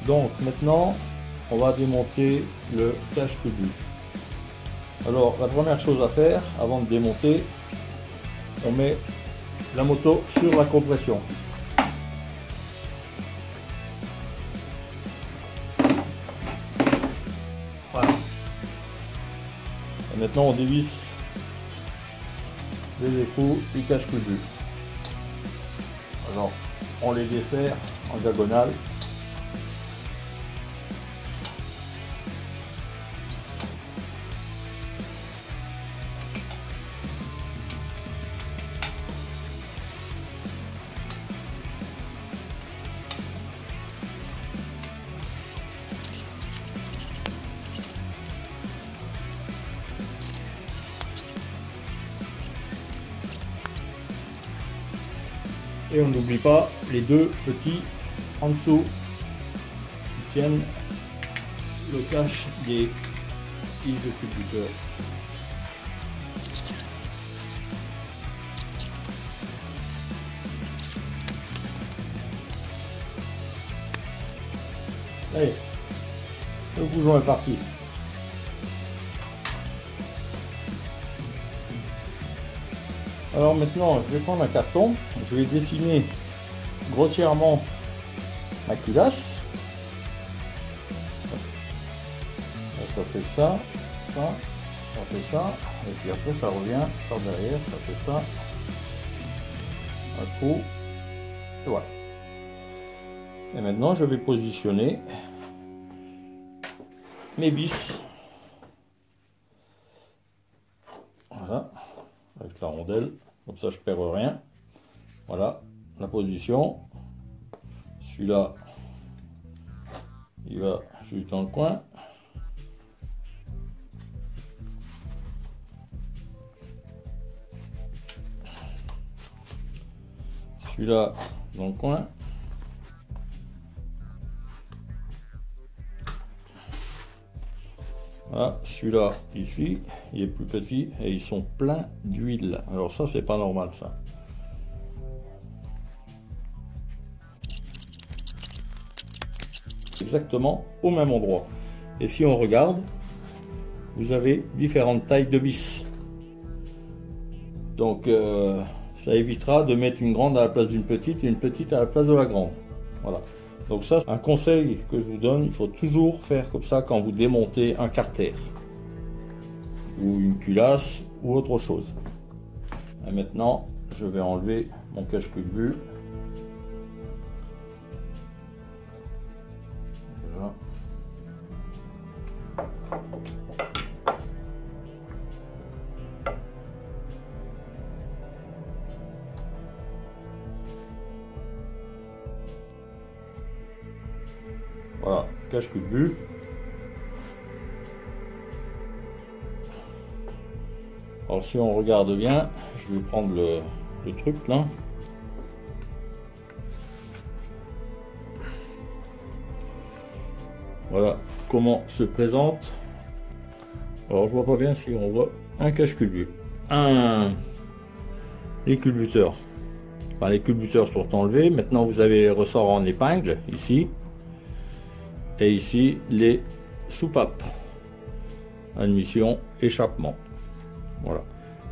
Donc maintenant, on va démonter le cache-culbut. Alors la première chose à faire avant de démonter, on met la moto sur la compression. Voilà. Et maintenant on dévisse les écrous du cache-culbut. Alors on les desserre en diagonale. Et on n'oublie pas les deux petits en dessous qui tiennent le cache des tiges de culbuteur. Allez, le bougeon est parti. Alors maintenant, je vais prendre un carton, je vais dessiner grossièrement ma culasse. Ça fait ça, ça fait ça, et puis après ça revient par derrière, ça fait ça, un trou, et voilà. Et maintenant je vais positionner mes vis. Voilà, avec la rondelle, comme ça je perds rien. Voilà la position. Celui-là, il va juste dans le coin. Celui-là dans le coin. Voilà, celui-là ici, il est plus petit et ils sont pleins d'huile. Alors ça, c'est pas normal ça. Exactement au même endroit. Et si on regarde, vous avez différentes tailles de vis. Donc ça évitera de mettre une grande à la place d'une petite et une petite à la place de la grande. Voilà. Donc ça, un conseil que je vous donne, il faut toujours faire comme ça quand vous démontez un carter ou une culasse ou autre chose. Et maintenant, je vais enlever mon cache-culbut. Voilà. Voilà, cache-culbut. Alors si on regarde bien, je vais prendre le truc là. Voilà comment se présente. Alors je vois pas bien si on voit un cache-culbut. Les culbuteurs. Enfin, les culbuteurs sont enlevés. Maintenant vous avez les ressorts en épingle ici. Et ici les soupapes. Admission, échappement. Voilà.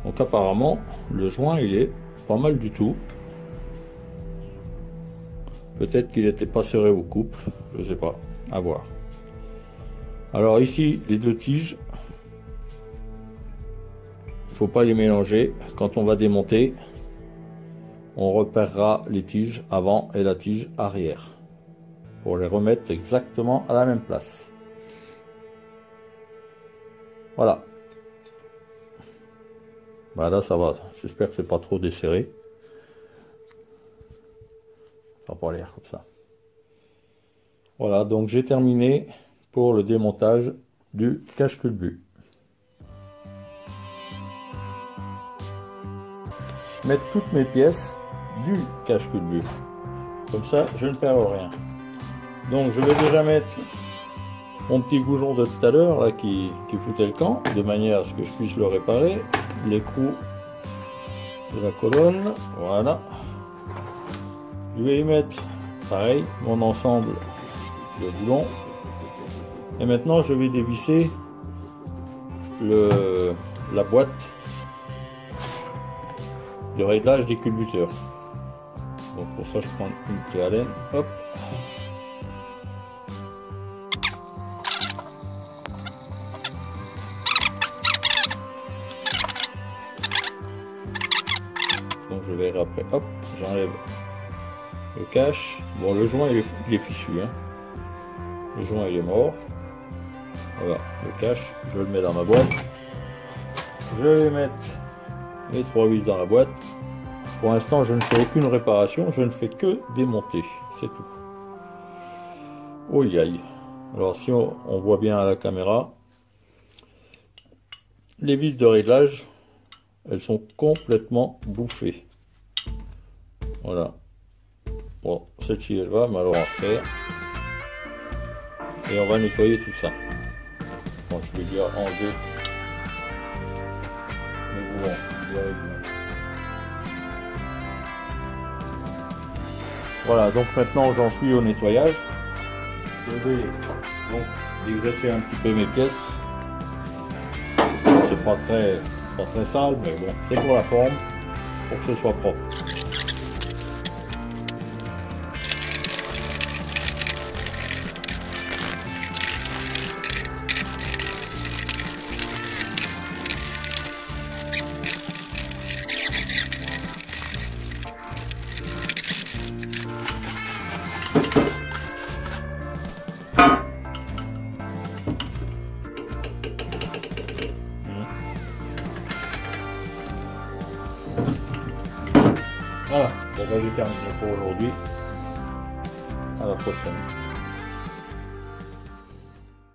Donc apparemment le joint il est pas mal du tout. Peut-être qu'il n'était pas serré au couple, je sais pas, à voir. Alors ici les deux tiges, il faut pas les mélanger. Quand on va démonter, on repérera les tiges avant et la tige arrière pour les remettre exactement à la même place. Voilà. Là ça va, j'espère que c'est pas trop desserré. Ça va pas l'air comme ça. Voilà, donc j'ai terminé pour le démontage du cache-culbut. Mettre toutes mes pièces du cache-culbut. Comme ça, je ne perds rien. Donc je vais déjà mettre mon petit goujon de tout à l'heure là qui foutait le camp, de manière à ce que je puisse le réparer. L'écrou de la colonne, voilà. Je vais y mettre pareil mon ensemble le boulon. Et maintenant je vais dévisser la boîte de réglage des culbuteurs. Donc pour ça je prends une clé Allen, hop. Donc je vais après, hop, j'enlève le cache. Bon, le joint il est fichu, hein. Le joint il est mort. Voilà, le cache, je le mets dans ma boîte. Je vais mettre les 3 vis dans la boîte. Pour l'instant, je ne fais aucune réparation, je ne fais que démonter, c'est tout. Oh aïe. Alors si on voit bien à la caméra, les vis de réglage, elles sont complètement bouffées. Voilà. Bon, celle-ci elle va, mais alors on va refaire. Et on va nettoyer tout ça. Bon, je vais déjà enlever mes boulons de réglage. Voilà, donc maintenant j'en suis au nettoyage. Je vais donc dégraisser un petit peu mes pièces. C'est pas très sale, mais bon, c'est pour la forme, pour que ce soit propre. Voilà, bon, bah, j'ai terminé pour aujourd'hui. À la prochaine.